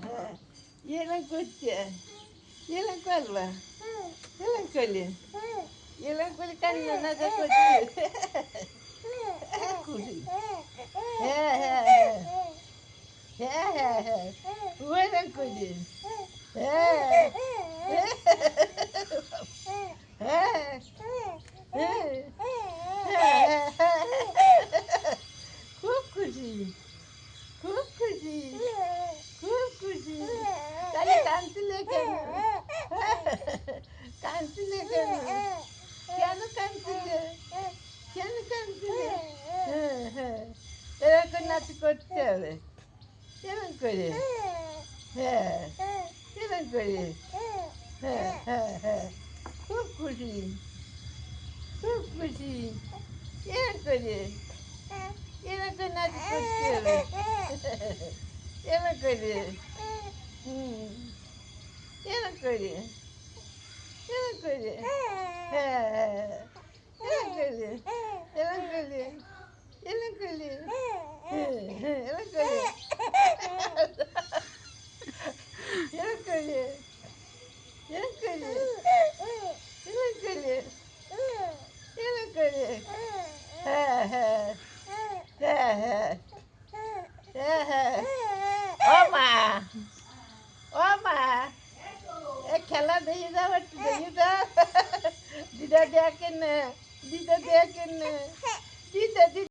হ্যাঁ এরকম করছে এরকম করবা এরকম করলে এরকম করে কান্না না যা করছে খুশি হ্যাঁ হ্যাঁ হ্যাঁ হ্যাঁ হ্যাঁ হ্যাঁ ওইরকম করলে হ্যাঁ হ্যাঁ খুব খুশি খুব খুশি খুব খুশি তাহলে কাঁদছিলে কেন কাঁদছিলে কেন কেন কাঁদছিলে কেন কাঁদছিলে হ্যাঁ হ্যাঁ এরকম নাচ করতে হবে এরকম করে হ্যাঁ এরকম করে হ্যাঁ হ্যাঁ হ্যাঁ খুব খুশি খুব খুশি এরকম করে এরকম নাচ করতে হবে এরকম করে হুম এরকম করে এরকম করে হ্যাঁ হ্যাঁ এরকম করে এরকম করে এরকম করে হ্যাঁ হ্যাঁ এরকম করে এরকম করে এরকম করে এরকম করে এরকম করে হ্যাঁ হ্যাঁ হ্যাঁ হ্যাঁ হ্যাঁ হ্যাঁ ও মা ও মা এ খেলা দিয়ে যাও একটু দিয়ে যাও দিদা দেখেন না দিদা দেখেন না দিদা